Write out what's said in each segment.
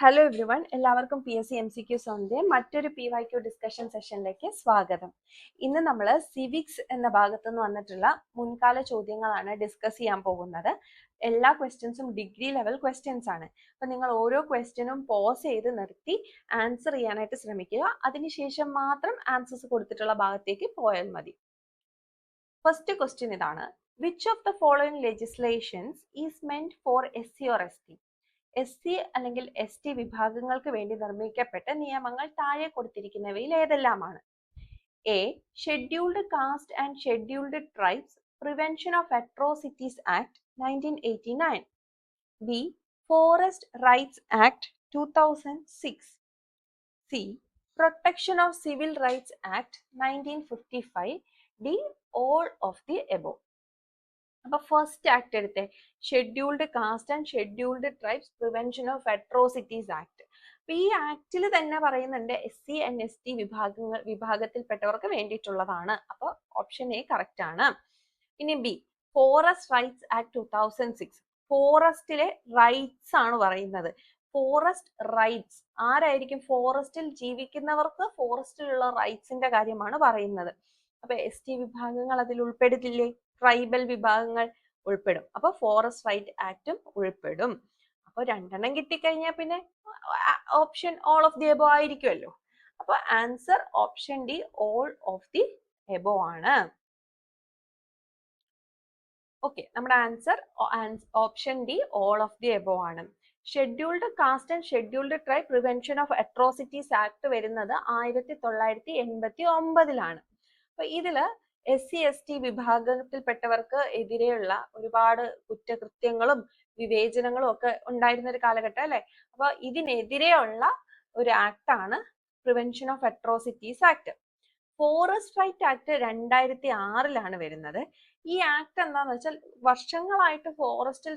Hello everyone, എല്ലാവർക്കും PSC MCQ സോണിന്റെ മറ്റൊരു PYQ ഡിസ്കഷൻ സെഷനിലേക്ക് സ്വാഗതം. ഇന്ന് നമ്മൾ സിവിക്സ് എന്ന ഭാഗത്തു നിന്ന് വന്നിട്ടുള്ള മുൻകാല ചോദ്യങ്ങളാണ് ഡിസ്കസ് ചെയ്യാൻ പോകുന്നത്. എല്ലാ ക്വസ്റ്റ്യൻസും ഡിഗ്രി ലെവൽ ക്വസ്റ്റ്യൻസ് ആണ്. അപ്പൊ നിങ്ങൾ ഓരോ ക്വസ്റ്റ്യനും പോസ് ചെയ്ത് നിർത്തി ആൻസർ ചെയ്യാനായിട്ട് ശ്രമിക്കുക. അതിനുശേഷം മാത്രം ആൻസേഴ്സ് കൊടുത്തിട്ടുള്ള ഭാഗത്തേക്ക് പോയാൽ മതി. ഫസ്റ്റ് ക്വസ്റ്റ്യൻ ഇതാണ്: which of the following legislations is മെന്റ് four SC or ST? SC അല്ലെങ്കിൽ ST വിഭാഗങ്ങൾക്ക് വേണ്ടി നിർമ്മിക്കപ്പെട്ട നിയമങ്ങൾ താഴെ കൊടുത്തിരിക്കുന്നവയിൽ ഏതെല്ലാമാണ്? A. Scheduled caste and scheduled tribes prevention of atrocities act 1989. B. Forest rights act 2006. C. Protection of civil rights act 1955. D. all of the above. അപ്പൊ first act എടുത്തേ, scheduled caste and scheduled tribes prevention of atrocities act. അപ്പൊ ഈ ആക്ടിൽ തന്നെ പറയുന്നുണ്ട് SC and ST വിഭാഗത്തിൽപ്പെട്ടവർക്ക് വേണ്ടിയിട്ടുള്ളതാണ്. അപ്പൊ option A correct ആണ്. ഇനി ബി, ഫോറസ്റ്റ് റൈറ്റ്സ് ആക്ട് 2006. ഫോറസ്റ്റിലെ റൈറ്റ്സ് ആണ് പറയുന്നത്. ഫോറസ്റ്റ് റൈറ്റ്സ് ആരായിരിക്കും? ഫോറസ്റ്റിൽ ജീവിക്കുന്നവർക്ക് ഫോറസ്റ്റിലുള്ള റൈറ്റ്സിന്റെ കാര്യമാണ് പറയുന്നത്. അപ്പൊ ST വിഭാഗങ്ങൾ അതിൽ ഉൾപ്പെടുത്തില്ലേ? ട്രൈബൽ വിഭാഗങ്ങൾ ഉൾപ്പെടും. അപ്പൊ ഫോറസ്റ്റ് റൈറ്റ് ആക്ടും ഉൾപ്പെടും. അപ്പൊ രണ്ടെണ്ണം കിട്ടിക്കഴിഞ്ഞാൽ പിന്നെ option all of the above ആയിരിക്കുമല്ലോ. അപ്പൊ answer option D, all of the above ആണ്. ഓക്കെ, നമ്മുടെ answer option D, all of the above ആണ്. Scheduled caste and scheduled tribe prevention of atrocities act വരുന്നത് 1989 അപ്പൊ ഇതില് SC ST വിഭാഗത്തിൽപ്പെട്ടവർക്ക് എതിരെയുള്ള ഒരുപാട് കുറ്റകൃത്യങ്ങളും വിവേചനങ്ങളും ഒക്കെ ഉണ്ടായിരുന്ന ഒരു കാലഘട്ടം അല്ലെ. അപ്പൊ ഇതിനെതിരെയുള്ള ഒരു ആക്ട് ആണ് prevention of atrocities act. Forest right act 2006 വരുന്നത്. ഈ ആക്ട് എന്താന്ന് വെച്ചാൽ വർഷങ്ങളായിട്ട് ഫോറസ്റ്റിൽ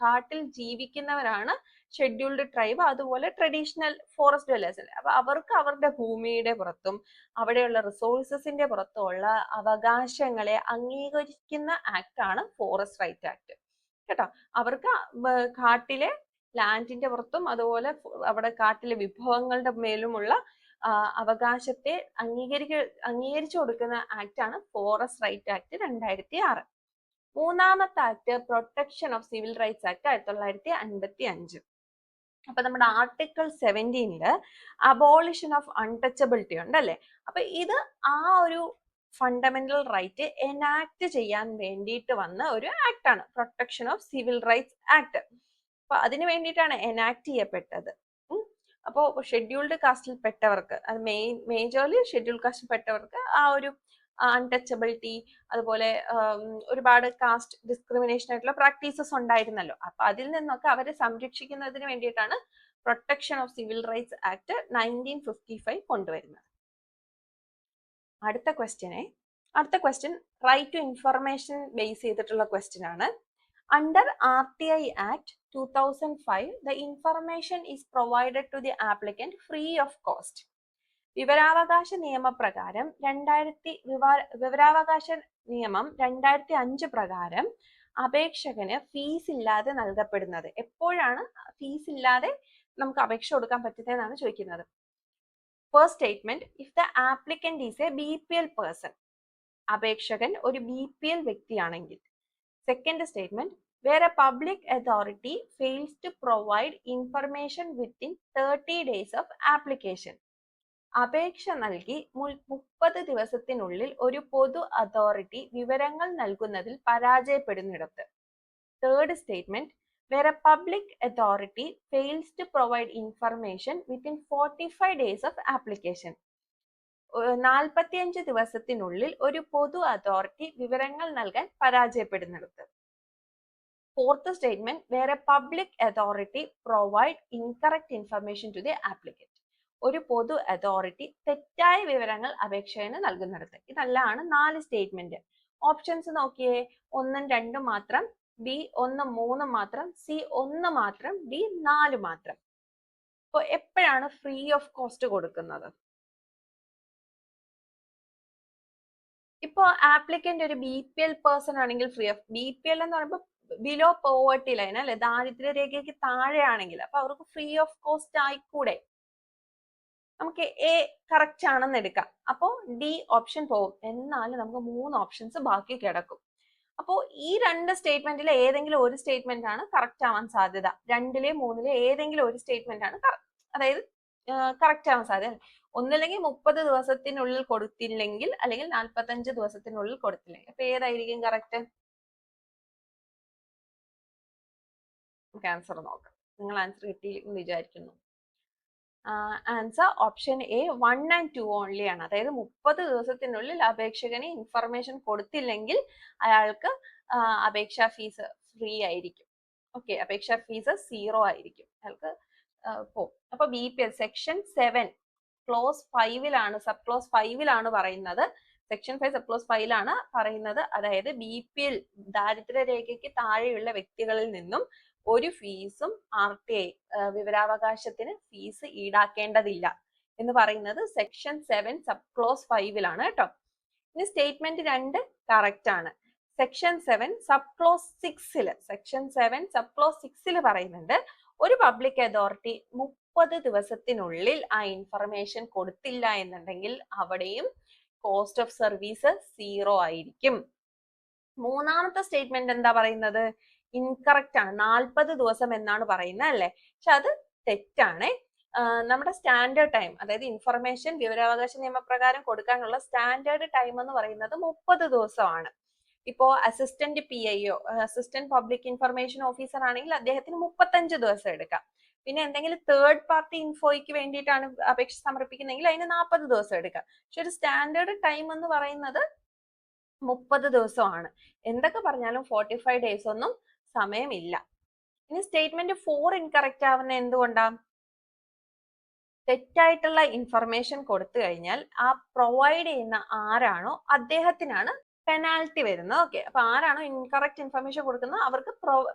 കാട്ടിൽ ജീവിക്കുന്നവരാണ് ഷെഡ്യൂൾഡ് ട്രൈബ്, അതുപോലെ ട്രഡീഷണൽ ഫോറസ്റ്റ് ഡ്വല്ലേഴ്സ്. അപ്പൊ അവർക്ക് അവരുടെ ഭൂമിയുടെ പുറത്തും അവിടെയുള്ള റിസോഴ്സസിന്റെ പുറത്തുമുള്ള അവകാശങ്ങളെ അംഗീകരിക്കുന്ന ആക്ട് ആണ് ഫോറസ്റ്റ് റൈറ്റ് ആക്ട് കേട്ടോ. അവർക്ക് കാട്ടിലെ ലാൻഡിന്റെ പുറത്തും അതുപോലെ അവിടെ കാട്ടിലെ വിഭവങ്ങളുടെ മേലുമുള്ള അവകാശത്തെ അംഗീകരിച്ചു കൊടുക്കുന്ന ആക്ട് ആണ് ഫോറസ്റ്റ് റൈറ്റ് ആക്ട് 2006. മൂന്നാമത്തെ act protection of civil rights act 1955. അപ്പൊ നമ്മുടെ ആർട്ടിക്കിൾ 17 അബോളിഷൻ ഓഫ് അൺടച്ചബിലിറ്റി ഉണ്ടല്ലേ. അപ്പൊ ഇത് ആ ഒരു ഫണ്ടമെന്റൽ റൈറ്റ് എനാക്ട് ചെയ്യാൻ വേണ്ടിയിട്ട് വന്ന ഒരു ആക്ട് ആണ് protection of civil rights act. അപ്പൊ അതിനു വേണ്ടിയിട്ടാണ് എനാക്ട് ചെയ്യപ്പെട്ടത്. അപ്പോൾ ഷെഡ്യൂൾഡ് കാസ്റ്റിൽപ്പെട്ടവർക്ക്, അത് മേജർലി ഷെഡ്യൂൾഡ് കാസ്റ്റിൽപ്പെട്ടവർക്ക് ആ ഒരു അൺടച്ചബിലിറ്റി, അതുപോലെ ഒരുപാട് കാസ്റ്റ് ഡിസ്ക്രിമിനേഷൻ ആയിട്ടുള്ള പ്രാക്ടീസസ് ഉണ്ടായിരുന്നല്ലോ. അപ്പൊ അതിൽ നിന്നൊക്കെ അവരെ സംരക്ഷിക്കുന്നതിന് വേണ്ടിയിട്ടാണ് protection of civil rights act 1955 കൊണ്ടുവരുന്നത്. അടുത്ത question right to information base ചെയ്തിട്ടുള്ള ക്വസ്റ്റ്യൻ ആണ്. Under RTI Act 2005, the information is provided to the applicant free of cost. വിവരാവകാശ നിയമപ്രകാരം വിവരാവകാശ നിയമം 2005 പ്രകാരം അപേക്ഷകന് ഫീസ് ഇല്ലാതെ നൽകപ്പെടുന്നത്. എപ്പോഴാണ് ഫീസ് ഇല്ലാതെ നമുക്ക് അപേക്ഷ കൊടുക്കാൻ പറ്റുന്നതെന്നാണ് ചോദിക്കുന്നത്. First statement, if the applicant is a BPL person, അപേക്ഷകൻ ഒരു BPL വ്യക്തിയാണെങ്കിൽ. Second statement, where a public authority fails to provide information within 30 days of application. അപേക്ഷ നൽകി 30 ദിവസത്തിനുള്ളിൽ ഒരു പൊതു അതോറിറ്റി വിവരങ്ങൾ നൽകുന്നതിൽ പരാജയപ്പെടുന്നിടത്ത്. Third statement, where a public authority fails to provide information within 45 days of application. 45 ദിവസത്തിനുള്ളിൽ ഒരു പൊതു അതോറിറ്റി വിവരങ്ങൾ നൽകാൻ പരാജയപ്പെടുന്നിടത്ത്. Fourth statement, where a public authority provide incorrect information to the applicant. ഒരു പൊതു അതോറിറ്റി തെറ്റായ വിവരങ്ങൾ അപേക്ഷകന് നൽകുന്നിടത്ത്. ഇതെല്ലാം 4 സ്റ്റേറ്റ്മെന്റ്. ഓപ്ഷൻസ് നോക്കിയേ, 1 2 മാത്രം, B 1 3 മാത്രം, C 1 മാത്രം, D 4 മാത്രം. അപ്പൊ എപ്പോഴാണ് ഫ്രീ ഓഫ് കോസ്റ്റ് കൊടുക്കുന്നത്? ഇപ്പോ ആപ്ലിക്കന്റ് ഒരു BPL പേഴ്സൺ ആണെങ്കിൽ ഫ്രീ ഓഫ്, BPL എന്ന് പറയുമ്പോൾ ബിലോ പോവർട്ടി ലൈൻ അല്ലെ, ദാരിദ്ര്യരേഖയ്ക്ക് താഴെയാണെങ്കിൽ അപ്പൊ അവർക്ക് ഫ്രീ ഓഫ് കോസ്റ്റ് ആയിക്കൂടെ? നമുക്ക് എ കറക്റ്റ് ആണെന്ന് എടുക്കാം. അപ്പോ ഡി ഓപ്ഷൻ പോകും. എന്നാലും നമുക്ക് 3 ഓപ്ഷൻസ് ബാക്കി കിടക്കും. അപ്പോ ഈ 2 സ്റ്റേറ്റ്മെന്റിൽ ഏതെങ്കിലും ഒരു സ്റ്റേറ്റ്മെന്റ് ആണ് കറക്റ്റ് ആവാൻ സാധ്യത. 2-ലെ 3-ലെ ഏതെങ്കിലും ഒരു സ്റ്റേറ്റ്മെന്റ് ആണ് അതായത് കറക്റ്റ് ആവാൻ സാധ്യത. ഒന്നില്ലെങ്കിൽ 30 ദിവസത്തിനുള്ളിൽ കൊടുത്തില്ലെങ്കിൽ, അല്ലെങ്കിൽ 45 ദിവസത്തിനുള്ളിൽ കൊടുത്തില്ലെങ്കിൽ. അപ്പൊ ഏതായിരിക്കും കറക്റ്റ്? നമുക്ക് ആൻസർ നോക്കാം. നിങ്ങൾ ആൻസർ കിട്ടിയെന്ന് വിചാരിക്കുന്നു. Answer option A 1 and 2 only ആണ്. അതായത് 30 ദിവസത്തിനുള്ളിൽ അപേക്ഷകന് ഇൻഫർമേഷൻ കൊടുത്തില്ലെങ്കിൽ അയാൾക്ക് അപേക്ഷാ ഫീസ് ഫ്രീ ആയിരിക്കും. ഓക്കെ, അപേക്ഷാ ഫീസ് 0 ആയിരിക്കും. അയാൾക്ക് പോകും. അപ്പൊ BPL സെക്ഷൻ 7 ക്ലോസ് 5-ലാണ്, സബ് ക്ലോസ് 5-ലാണ് പറയുന്നത്. സെക്ഷൻ 5 സബ് ക്ലോസ് 5-ലാണ് പറയുന്നത്. അതായത് BPL ദാരിദ്ര്യരേഖയ്ക്ക് താഴെയുള്ള വ്യക്തികളിൽ നിന്നും ഒരു ഫീസും RTI വിവരാവകാശത്തിന് ഫീസ് ഈടാക്കേണ്ടതില്ല എന്ന് പറയുന്നത് സെക്ഷൻ 7 സബ് ക്ലോസ് 5-ലാണ് കേട്ടോ. ഇനി സ്റ്റേറ്റ്മെന്റ് 2 കറക്റ്റ് ആണ്. സെക്ഷൻ 7 സബ് ക്ലോസ് 6-ല് സെക്ഷൻ 7 സബ് ക്ലോസ് 6-ല് പറയുന്നുണ്ട്, ഒരു പബ്ലിക് അതോറിറ്റി 30 ദിവസത്തിനുള്ളിൽ ആ ഇൻഫർമേഷൻ കൊടുത്തില്ല എന്നുണ്ടെങ്കിൽ അവിടെയും കോസ്റ്റ് ഓഫ് സർവീസ് 0 ആയിരിക്കും. മൂന്നാമത്തെ സ്റ്റേറ്റ്മെന്റ് എന്താ പറയുന്നത്? ഇൻകറക്റ്റ് ആണ്. 40 ദിവസം എന്നാണ് പറയുന്നത് അല്ലെ? പക്ഷെ അത് തെറ്റാണ്. നമ്മുടെ സ്റ്റാൻഡേർഡ് ടൈം, അതായത് ഇൻഫർമേഷൻ വിവരാവകാശ നിയമപ്രകാരം കൊടുക്കാനുള്ള സ്റ്റാൻഡേർഡ് ടൈം എന്ന് പറയുന്നത് 30 ദിവസമാണ്. ഇപ്പോ assistant PIO, assistant public information officer ആണെങ്കിൽ അദ്ദേഹത്തിന് 35 ദിവസം എടുക്കാം. പിന്നെ എന്തെങ്കിലും തേർഡ് പാർട്ടി ഇൻഫോയ്ക്ക് വേണ്ടിയിട്ടാണ് അപേക്ഷ സമർപ്പിക്കുന്നതെങ്കിൽ അതിന് 40 ദിവസം എടുക്കാം. പക്ഷെ ഒരു സ്റ്റാൻഡേർഡ് ടൈം എന്ന് പറയുന്നത് 30 ദിവസമാണ്. എന്തൊക്കെ പറഞ്ഞാലും 45 ഡേയ്സ് ഒന്നും സമയമില്ല. ഇനി സ്റ്റേറ്റ്മെന്റ് 4 ഇൻകറക്റ്റ് ആവുന്ന എന്തുകൊണ്ടാ? തെറ്റായിട്ടുള്ള ഇൻഫർമേഷൻ കൊടുത്തു കഴിഞ്ഞാൽ ആ പ്രൊവൈഡ് ചെയ്യുന്ന ആരാണോ അദ്ദേഹത്തിനാണ് പെനാൽറ്റി വരുന്നത്. ഓക്കെ, അപ്പൊ ആരാണോ ഇൻകറക്റ്റ് ഇൻഫർമേഷൻ കൊടുക്കുന്നത് അവർക്ക്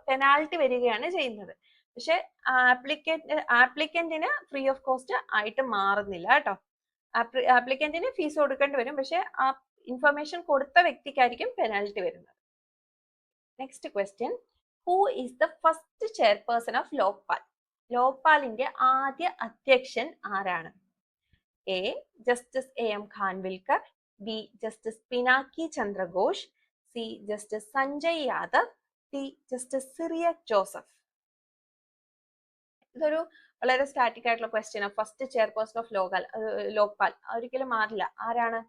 പെനാൽറ്റി വരികയാണ് ചെയ്യുന്നത്. പക്ഷെ ആപ്ലിക്കന്റിന് ഫ്രീ ഓഫ് കോസ്റ്റ് ആയിട്ട് മാറുന്നില്ല കേട്ടോ. ആപ്ലിക്കന്റിന് ഫീസ് കൊടുക്കേണ്ടി വരും, പക്ഷെ ആ ഇൻഫർമേഷൻ കൊടുത്ത വ്യക്തിക്കായിരിക്കും പെനാൽറ്റി വരുന്നത്. Next question, who is the first chairperson of Lokpal? ലോക്പാലിന്റെ ആദ്യ അധ്യക്ഷൻ ആരാണ്? A justice AM Khanwilkar, B justice Pinaki Chandra Ghose, C justice Sanjay Yadav, D justice Cyriac Joseph. ഇതൊരു വളരെ സ്റ്റാറ്റിക് ആയിട്ടുള്ള question. First chairperson of Lokpal ഒരിക്കലും മാറില്ല. ആരാണ്?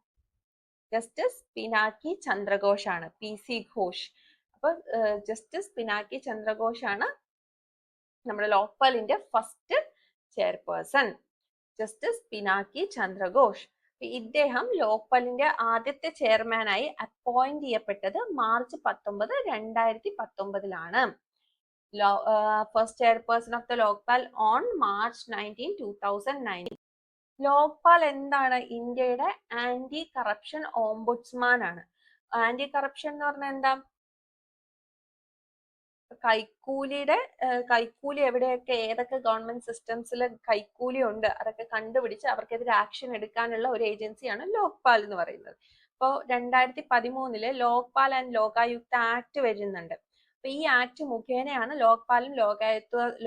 ജസ്റ്റിസ് പിനാക്കി ചന്ദ്രഘോഷ് ആണ്, PC ഘോഷ്. അപ്പൊ ജസ്റ്റിസ് പിനാക്കി ചന്ദ്രഘോഷ് ആണ് നമ്മുടെ ലോക്പാലിന്റെ first chairperson. Justice Pinaki Chandra Ghose. ഇദ്ദേഹം ലോക്പാലിന്റെ ആദ്യത്തെ ചെയർമാനായി അപ്പോയിന്റ് ചെയ്യപ്പെട്ടത് മാർച്ച് 19, 2019-ലാണ്. First chairperson of the Lokpal on March 19, 2009. Lokpal എന്താണ്? ഇന്ത്യയുടെ ആന്റി കറപ്ഷൻ ഓംബുഡ്സ്മാൻ ആണ്. ആന്റി കറപ്ഷൻ എന്ന് പറഞ്ഞാൽ എന്താ? കൈക്കൂലി എവിടെയൊക്കെ ഏതൊക്കെ ഗവൺമെന്റ് സിസ്റ്റംസിൽ കൈക്കൂലി ഉണ്ട് അതൊക്കെ കണ്ടുപിടിച്ച് അവർക്കെതിരെ ആക്ഷൻ എടുക്കാനുള്ള ഒരു ഏജൻസിയാണ് ലോക്പാൽ എന്ന് പറയുന്നത്. അപ്പോൾ 2013 ലോക്പാൽ ആൻഡ് ലോകായുക്ത ആക്ട് വരുന്നുണ്ട്. അപ്പൊ ഈ ആക്ട് മുഖേനയാണ് ലോക്പാലും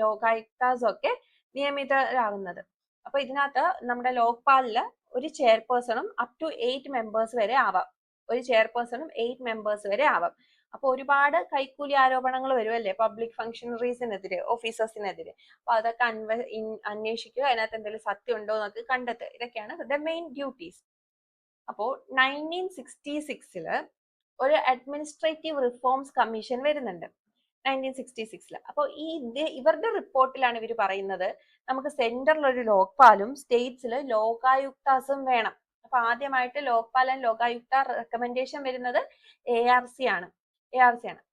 ലോകായുക്താസും ഒക്കെ നിയമിതരാകുന്നത്. അപ്പൊ ഇതിനകത്ത് നമ്മുടെ ലോക്പാലില് ഒരു ചെയർപേഴ്സണും അപ് ടു 8 മെമ്പേഴ്സ് വരെ ആവാം. ഒരു ചെയർപേഴ്സണും 8 മെമ്പേഴ്സ് വരെ ആവാം. അപ്പൊ ഒരുപാട് കൈക്കൂലി ആരോപണങ്ങൾ വരുമല്ലേ പബ്ലിക് ഫംഗ്ഷണറീസിനെതിരെ, ഓഫീസേഴ്സിനെതിരെ. അപ്പൊ അതൊക്കെ അന്വേഷിക്കുക, അതിനകത്ത് എന്തെങ്കിലും സത്യം ഉണ്ടോ എന്നൊക്കെ കണ്ടെത്തുക. ഇതൊക്കെയാണ് ദ മെയിൻ ഡ്യൂട്ടീസ്. അപ്പോ 1966 ഒരു അഡ്മിനിസ്ട്രേറ്റീവ് റിഫോംസ് കമ്മീഷൻ വരുന്നുണ്ട് 1966. അപ്പൊ ഇവരുടെ റിപ്പോർട്ടിലാണ് ഇവർ പറയുന്നത് നമുക്ക് സെന്ററിൽ ഒരു ലോക്പാലും സ്റ്റേറ്റ്സിൽ ലോകായുക്താസും വേണം. അപ്പൊ ആദ്യമായിട്ട് ലോക്പാൽ ആൻഡ് ലോകായുക്ത റെക്കമെൻഡേഷൻ വരുന്നത് ARC ആണ്.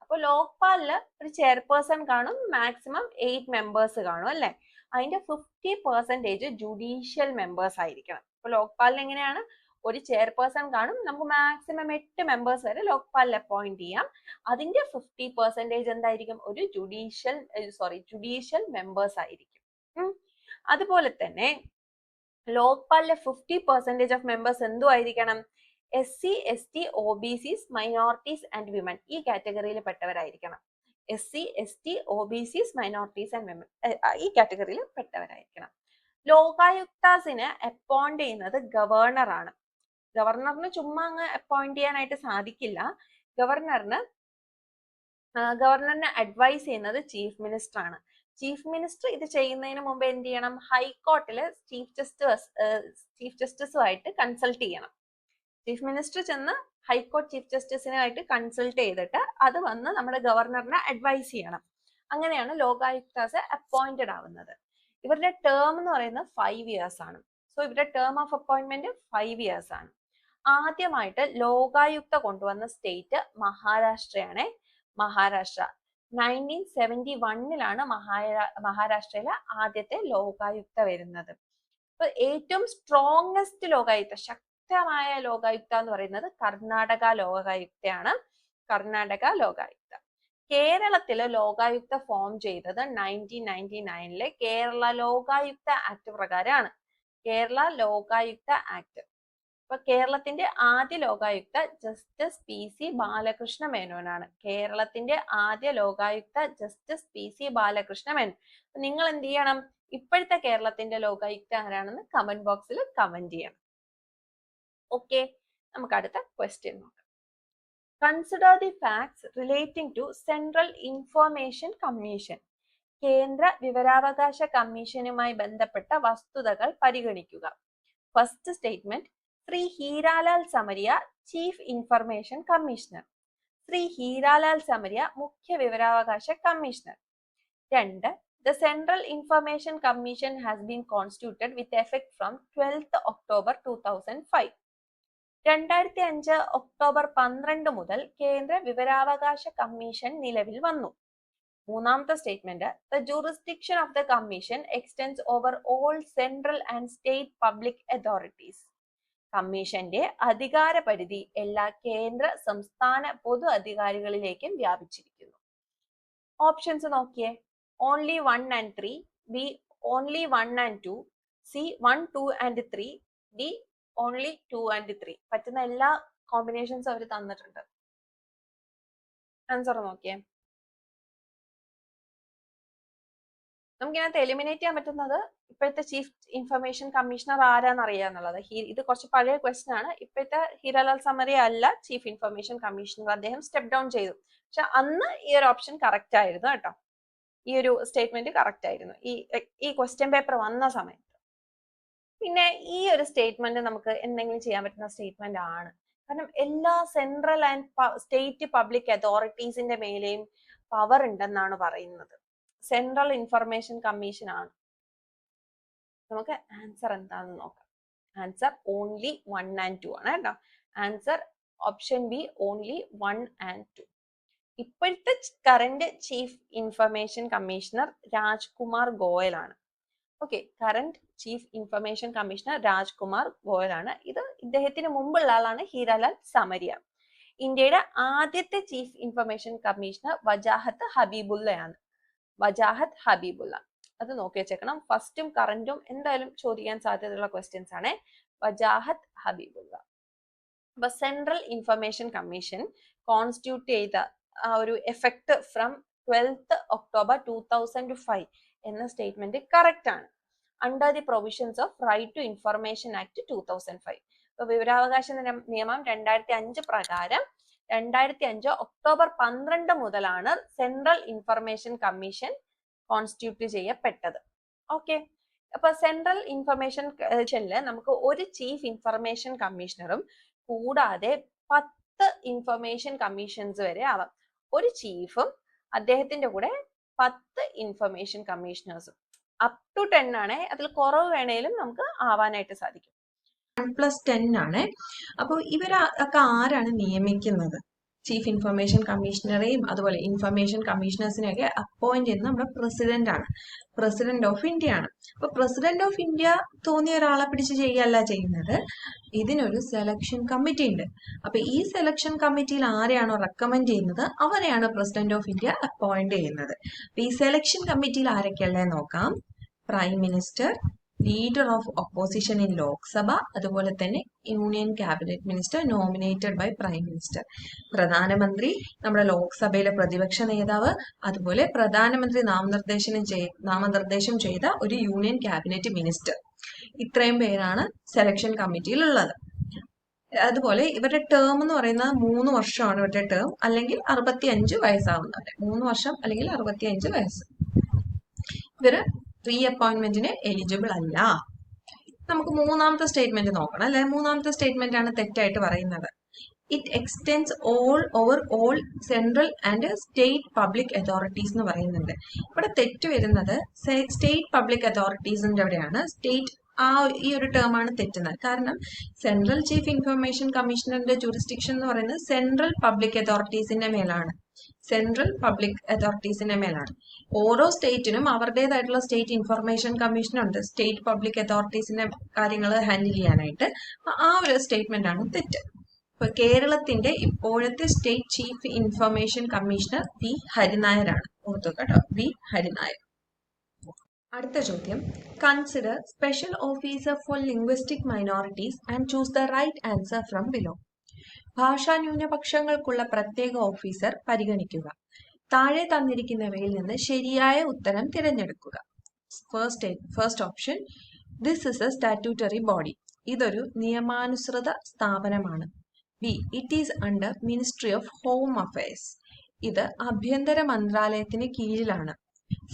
അപ്പൊ ലോക്പാലില് ഒരു ചെയർപേഴ്സൺ കാണും, മാക്സിമം 8 മെമ്പേഴ്സ് കാണും അല്ലെ. അതിന്റെ 50% ജുഡീഷ്യൽ മെമ്പേഴ്സ് ആയിരിക്കണം. അപ്പൊ ലോക്പാലിന് എങ്ങനെയാണ്? ഒരു ചെയർപേഴ്സൺ കാണും, നമുക്ക് മാക്സിമം 8 മെമ്പേഴ്സ് വരെ ലോക്പാലിൽ അപ്പോയിന്റ് ചെയ്യാം. അതിന്റെ 50% എന്തായിരിക്കും? ഒരു ജുഡീഷ്യൽ മെമ്പേഴ്സ് ആയിരിക്കും. അതുപോലെ തന്നെ ലോക്പാലിലെ 50% ഓഫ് മെമ്പേഴ്സ് എന്തും ആയിരിക്കണം? SC, ST, OBCs, minorities and women ഈ കാറ്റഗറിയിൽ പെട്ടവരായിരിക്കണം. SC, ST, OBCs, minorities and women ഈ കാറ്റഗറിയിൽ പെട്ടവരായിരിക്കണം. ലോകായുക്താസിനെ അപ്പോയിന്റ് ചെയ്യുന്നത് ഗവർണർ ആണ്. ഗവർണറിന് ചുമ്മാ അങ്ങ് അപ്പോയിന്റ് ചെയ്യാനായിട്ട് സാധിക്കില്ല. ഗവർണറിനെ അഡ്വൈസ് ചെയ്യുന്നത് ചീഫ് മിനിസ്റ്റർ ആണ്. ചീഫ് മിനിസ്റ്റർ ഇത് ചെയ്യുന്നതിന് മുമ്പ് എന്ത് ചെയ്യണം? ഹൈക്കോർട്ടില് ചീഫ് ജസ്റ്റിസുമായിട്ട് കൺസൾട്ട് ചെയ്യണം. ചീഫ് മിനിസ്റ്റർ ചെന്ന് ഹൈക്കോർട്ട് ചീഫ് ജസ്റ്റിസിനായിട്ട് കൺസൾട്ട് ചെയ്തിട്ട് അത് വന്ന് നമ്മുടെ ഗവർണറിനെ അഡ്വൈസ് ചെയ്യണം. അങ്ങനെയാണ് ലോകായുക്താസ് അപ്പോയിന്റഡ് ആവുന്നത്. ഇവരുടെ ടേം എന്ന് പറയുന്നത് 5 years ആണ്. സോ ഇവരുടെ ടേം ഓഫ് അപ്പോയിന്റ്മെന്റ് 5 years ആണ്. ആദ്യമായിട്ട് ലോകായുക്ത കൊണ്ടുവന്ന സ്റ്റേറ്റ് മഹാരാഷ്ട്രയാണ്. മഹാരാഷ്ട്ര 1971 മഹാരാഷ്ട്രയിലെ ആദ്യത്തെ ലോകായുക്ത വരുന്നത്. അപ്പൊ ഏറ്റവും സ്ട്രോങ്സ്റ്റ് ലോകായുക്ത, ശക്തമായ ലോകായുക്ത എന്ന് പറയുന്നത് കർണാടക ലോകായുക്തയാണ്. കർണാടക ലോകായുക്ത. കേരളത്തിലെ ലോകായുക്ത ഫോം ചെയ്തത് 1999 കേരള ലോകായുക്ത ആക്ട് പ്രകാരമാണ്. കേരള ലോകായുക്ത ആക്ട്. അപ്പൊ കേരളത്തിന്റെ ആദ്യ ലോകായുക്ത ജസ്റ്റിസ് PC ബാലകൃഷ്ണ മേനോനാണ്. കേരളത്തിന്റെ ആദ്യ ലോകായുക്ത ജസ്റ്റിസ് PC ബാലകൃഷ്ണ മേനോൻ. നിങ്ങൾ എന്ത് ചെയ്യണം? ഇപ്പോഴത്തെ കേരളത്തിന്റെ ലോകായുക്ത ആരാണെന്ന് കമന്റ് ബോക്സിൽ കമന്റ് ചെയ്യണം. ഓക്കെ, നമുക്ക് അടുത്ത ക്വസ്റ്റ്യൻ നോക്കാം. Consider the facts relating to central information commission. കേന്ദ്ര വിവരാവകാശ കമ്മീഷനുമായി ബന്ധപ്പെട്ട വസ്തുതകൾ പരിഗണിക്കുക. First statement, Shri Heeralal Samariya chief information commissioner. Shri Heeralal Samariya മുഖ്യ വിവരാവകാശ commissioner. 2. The Central Information Commission has been constituted with effect from 12th October 2005. 2005 October 12 മുതൽ കേന്ദ്ര വിവരാവകാശ കമ്മീഷൻ നിലവിൽ വന്നു. മൂന്നാമത്തെ statement, the jurisdiction of the commission extends over all central and state public authorities. കമ്മീഷന്റെ അധികാര പരിധി എല്ലാ കേന്ദ്ര സംസ്ഥാന പൊതു അധികാരികളിലേക്കും വ്യാപിച്ചിരിക്കുന്നു. ഓപ്ഷൻസ് നോക്കിയേ. Only 1 and 3, B only 1 and 2, C 1, 2 and 3, D only 2 and 3. പറ്റുന്ന എല്ലാ കോമ്പിനേഷൻസ് അവർ തന്നിട്ടുണ്ട്. ആൻസർ നോക്കിയേ. നമുക്കിതിനകത്ത് എലിമിനേറ്റ് ചെയ്യാൻ പറ്റുന്നത് ഇപ്പോഴത്തെ ചീഫ് ഇൻഫർമേഷൻ കമ്മീഷണർ ആരാന്ന് അറിയാന്നുള്ളത്. ഇത് കുറച്ച് പഴയ ക്വസ്റ്റ്യൻ ആണ്. ഇപ്പോഴത്തെ ഹീരാലാൽ സമരിയ അല്ല ചീഫ് ഇൻഫർമേഷൻ കമ്മീഷണർ. അദ്ദേഹം സ്റ്റെപ്പ് ഡൗൺ ചെയ്തു. പക്ഷെ അന്ന് ഈ ഒരു ഓപ്ഷൻ കറക്റ്റ് ആയിരുന്നു കേട്ടോ. ഈ ഒരു സ്റ്റേറ്റ്മെന്റ് കറക്റ്റ് ആയിരുന്നു ഈ ക്വസ്റ്റ്യൻ പേപ്പർ വന്ന സമയത്ത്. പിന്നെ ഈ ഒരു സ്റ്റേറ്റ്മെന്റ് നമുക്ക് എന്തെങ്കിലും ചെയ്യാൻ പറ്റുന്ന സ്റ്റേറ്റ്മെന്റ് ആണ്. കാരണം എല്ലാ സെൻട്രൽ ആൻഡ് സ്റ്റേറ്റ് പബ്ലിക് അതോറിറ്റീസിന്റെ മേലെയും പവർ ഉണ്ടെന്നാണ് പറയുന്നത്. സെൻട്രൽ ഇൻഫർമേഷൻ കമ്മീഷൻ ആണ്. നമുക്ക് ആൻസർ എന്താണെന്ന് നോക്കാം. ആൻസർ ഓൺലി 1 and 2 ആണ് കേട്ടോ. Answer option B only 1 and 2. ഇപ്പോഴത്തെ current chief information commissioner Rajkumar Goyal ആണ്. Okay, current chief information commissioner Rajkumar Goyal ആണ്. ഇദ്ദേഹത്തിന് മുമ്പുള്ള ആളാണ് ഹീരാലാൽ സമരിയ. ഇന്ത്യയുടെ ആദ്യത്തെ ചീഫ് ഇൻഫർമേഷൻ കമ്മീഷണർ വജാഹത്ത് ഹബീബുള്ളയാണ്. വജാഹത്ത് ഹബീബുള്ള, അത് നോക്കി വെച്ചേക്കണം. ഫസ്റ്റും കറന്റും എന്തായാലും ചോദിക്കാൻ സാധ്യതയുള്ള ക്വസ്റ്റ്യൻസ് ആണ്. വജാഹത്ത് ഹബീബുള്ള. അപ്പൊ സെൻട്രൽ ഇൻഫർമേഷൻ കമ്മീഷൻ കോൺസ്റ്റിറ്റ്യൂട്ട് ചെയ്ത ഒരു എഫക്ട് ഫ്രം 12th October 2005 എന്ന സ്റ്റേറ്റ്മെന്റ് കറക്റ്റ് ആണ്. Under the provisions of right to information act 2005. ഇപ്പൊ വിവരാവകാശ നിയമം 2005 പ്രകാരം 2005 ഒക്ടോബർ 12 മുതലാണ് സെൻട്രൽ ഇൻഫർമേഷൻ കമ്മീഷൻ കോൺസ്റ്റിറ്റ്യൂട്ട് ചെയ്യപ്പെട്ടത്. ഓക്കെ, അപ്പൊ സെൻട്രൽ ഇൻഫർമേഷൻ കമ്മീഷനില് നമുക്ക് ഒരു ചീഫ് ഇൻഫർമേഷൻ കമ്മീഷണറും കൂടാതെ 10 ഇൻഫർമേഷൻ കമ്മീഷൻസ് വരെ ആവാം. ഒരു ചീഫും അദ്ദേഹത്തിന്റെ കൂടെ 10 ഇൻഫർമേഷൻ കമ്മീഷണേഴ്സും. അപ് ടു 10 ആണ്. അതിൽ കുറവ് വേണേലും നമുക്ക് ആവാനായിട്ട് സാധിക്കും. 1+10 ആണ്. അപ്പോൾ ഇവരൊക്കെ ആരാണ് നിയമിക്കുന്നത്? ചീഫ് ഇൻഫർമേഷൻ കമ്മീഷണറെയും അതുപോലെ ഇൻഫർമേഷൻ കമ്മീഷണേഴ്സിനെയൊക്കെ അപ്പോയിന്റ് ചെയ്യുന്നത് നമ്മുടെ പ്രസിഡന്റ് ആണ്. പ്രസിഡന്റ് ഓഫ് ഇന്ത്യ ആണ്. അപ്പൊ പ്രസിഡന്റ് ഓഫ് ഇന്ത്യ തോന്നിയ ഒരാളെ പിടിച്ച് ചെയ്യല്ല ചെയ്യുന്നത്. ഇതിനൊരു സെലക്ഷൻ കമ്മിറ്റി ഉണ്ട്. അപ്പൊ ഈ സെലക്ഷൻ കമ്മിറ്റിയിൽ ആരെയാണോ റെക്കമെൻഡ് ചെയ്യുന്നത് അവരെയാണ് പ്രസിഡന്റ് ഓഫ് ഇന്ത്യ അപ്പോയിന്റ് ചെയ്യുന്നത്. അപ്പൊ ഈ സെലക്ഷൻ കമ്മിറ്റിയിൽ ആരൊക്കെയല്ലേ നോക്കാം. Prime minister, leader of opposition in Lok Sabha, അതുപോലെ തന്നെ union cabinet minister nominated by prime minister. പ്രധാനമന്ത്രി, നമ്മുടെ ലോക്സഭയിലെ പ്രതിപക്ഷ നേതാവ്, അതുപോലെ പ്രധാനമന്ത്രി നാമനിർദ്ദേശം ചെയ്ത ഒരു യൂണിയൻ ക്യാബിനറ്റ് മിനിസ്റ്റർ. ഇത്രയും പേരാണ് സെലക്ഷൻ കമ്മിറ്റിയിൽ ഉള്ളത്. അതുപോലെ ഇവരുടെ ടേം എന്ന് പറയുന്നത് 3 വർഷമാണ് ഇവരുടെ ടേം, അല്ലെങ്കിൽ 65 വയസ്സാവുന്നവരെ. 3 വർഷം അല്ലെങ്കിൽ 65 വയസ്സ്. ഇവര് റീ അപ്പോയിന്റ്മെന്റിന് എലിജിബിൾ അല്ല. നമുക്ക് മൂന്നാമത്തെ സ്റ്റേറ്റ്മെന്റ് നോക്കണം അല്ലെ. മൂന്നാമത്തെ സ്റ്റേറ്റ്മെന്റ് ആണ് തെറ്റായിട്ട് പറയുന്നത്. It extends over all central and state public authorities എന്ന് പറയുന്നുണ്ട്. ഇവിടെ തെറ്റ് വരുന്നത് സ്റ്റേറ്റ് പബ്ലിക് അതോറിറ്റീസിന്റെ അവിടെയാണ്. സ്റ്റേറ്റ് ഈ ഒരു ടേം ആണ് തെറ്റുന്നത്. കാരണം സെൻട്രൽ ചീഫ് ഇൻഫർമേഷൻ കമ്മീഷണറിന്റെ ജൂറിസ്ഡിക്ഷൻ എന്ന് പറയുന്നത് സെൻട്രൽ പബ്ലിക് അതോറിറ്റീസിന്റെ മേലാണ്. സെൻട്രൽ പബ്ലിക് അതോറിറ്റീസിന്റെ മേലാണ്. ഓരോ സ്റ്റേറ്റിനും അവരുടേതായിട്ടുള്ള സ്റ്റേറ്റ് ഇൻഫർമേഷൻ കമ്മീഷൻ ഉണ്ട്, സ്റ്റേറ്റ് പബ്ലിക് അതോറിറ്റീസിന്റെ കാര്യങ്ങൾ ഹാൻഡിൽ ചെയ്യാനായിട്ട്. ആ ഒരു സ്റ്റേറ്റ്മെന്റ് ആണ് തെറ്റ്. ഇപ്പൊ കേരളത്തിന്റെ ഇപ്പോഴത്തെ state chief information commissioner V ഹരിനായരാണ്. ഓർത്തു കേട്ടോ, വി ഹരിനായർ. അടുത്ത ചോദ്യം, consider special officer for linguistic minorities and choose the right answer from below. ഭാഷാ ന്യൂനപക്ഷങ്ങൾക്കുള്ള പ്രത്യേക ഓഫീസർ പരിഗണിക്കുക. താഴെ തന്നിരിക്കുന്നവയിൽ നിന്ന് ശരിയായ ഉത്തരം തിരഞ്ഞെടുക്കുക. First option, this is A statutory body. ഇതൊരു നിയമാനുസൃത സ്ഥാപനമാണ്. B, it is under ministry of home affairs. ഇത് ആഭ്യന്തര മന്ത്രാലയത്തിന് കീഴിലാണ്.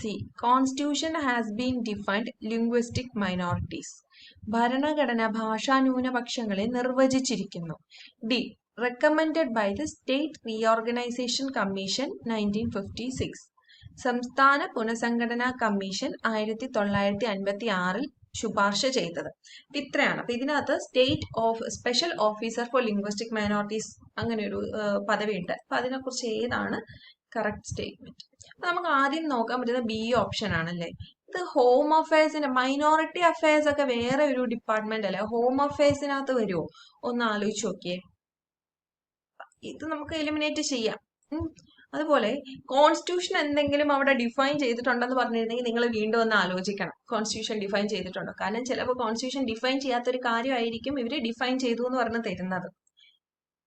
C, constitution has been defined linguistic minorities. ഭരണഘടന ഭാഷാ ന്യൂനപക്ഷങ്ങളെ നിർവചിച്ചിരിക്കുന്നു. D, recommended by the State Reorganization Commission 1956. സംസ്ഥാന പുനഃസംഘടനാ കമ്മീഷൻ 1956 ശുപാർശ ചെയ്തത്. ഇത്രയാണ്. അപ്പൊ ഇതിനകത്ത് special officer for linguistic minorities അങ്ങനെ ഒരു പദവിയുണ്ട്. അപ്പൊ അതിനെക്കുറിച്ച് ഏതാണ് കറക്റ്റ് സ്റ്റേറ്റ്മെന്റ്? അപ്പൊ നമുക്ക് ആദ്യം നോക്കാൻ പറ്റുന്ന ബി ഓപ്ഷൻ ആണല്ലേ. ഇത് ഹോം അഫയേഴ്സിന്റെ, മൈനോറിറ്റി അഫയേഴ്സ് ഒക്കെ വേറെ ഒരു ഡിപ്പാർട്ട്മെന്റ് അല്ലേ, ഹോം അഫയേഴ്സിനകത്ത് വരുമോ? ഒന്ന് ആലോചിച്ച് നോക്കിയേ. ഇത് നമുക്ക് എലിമിനേറ്റ് ചെയ്യാം. അതുപോലെ കോൺസ്റ്റിറ്റ്യൂഷൻ എന്തെങ്കിലും അവിടെ ഡിഫൈൻ ചെയ്തിട്ടുണ്ടെന്ന് പറഞ്ഞിരുന്നെങ്കിൽ നിങ്ങൾ വീണ്ടും ഒന്ന് ആലോചിക്കണം, കോൺസ്റ്റിറ്റ്യൂഷൻ ഡിഫൈൻ ചെയ്തിട്ടുണ്ടോ. കാരണം ചിലപ്പോൾ കോൺസ്റ്റിറ്റ്യൂഷൻ ഡിഫൈൻ ചെയ്യാത്തൊരു കാര്യമായിരിക്കും ഇവര് ഡിഫൈൻ ചെയ്തു എന്ന് പറഞ്ഞ് തരുന്നത്.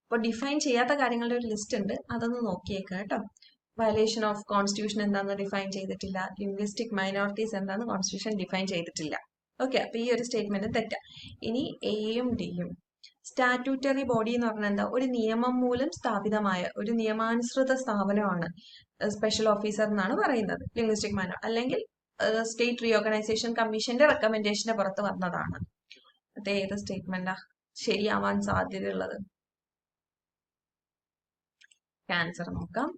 അപ്പോൾ ഡിഫൈൻ ചെയ്യാത്ത കാര്യങ്ങളുടെ ഒരു ലിസ്റ്റ് ഉണ്ട്, അതൊന്ന് നോക്കിയേക്കാം കേട്ടോ. വയലേഷൻ ഓഫ് കോൺസ്റ്റിറ്റ്യൂഷൻ എന്താണെന്ന് ഡിഫൈൻ ചെയ്തിട്ടില്ല, ലിംഗ്വിസ്റ്റിക് മൈനോറിറ്റീസ് എന്താണെന്ന് കോൺസ്റ്റിറ്റ്യൂഷൻ ഡിഫൈൻ ചെയ്തിട്ടില്ല. ഓക്കെ, അപ്പൊ ഈ ഒരു സ്റ്റേറ്റ്മെന്റ് തെറ്റാ. ഇനി എയും ഡിയും. സ്റ്റാറ്റ്യൂട്ടറി ബോഡി എന്ന് പറഞ്ഞാൽ എന്താ? ഒരു നിയമം മൂലം സ്ഥാപിതമായ ഒരു നിയമാനുസൃത സ്ഥാപനമാണ് സ്പെഷ്യൽ ഓഫീസർ എന്നാണ് പറയുന്നത്. ലിംഗ്വിസ്റ്റിക് മൈനോറിറ്റി അല്ലെങ്കിൽ സ്റ്റേറ്റ് റീഓർഗനൈസേഷൻ കമ്മീഷന്റെ റെക്കമെൻഡേഷന് പുറത്ത് വന്നതാണ്. അത് ഏത് സ്റ്റേറ്റ്മെന്റാ ശരിയാവാൻ സാധ്യതയുള്ളത്? ആൻസർ നോക്കാം.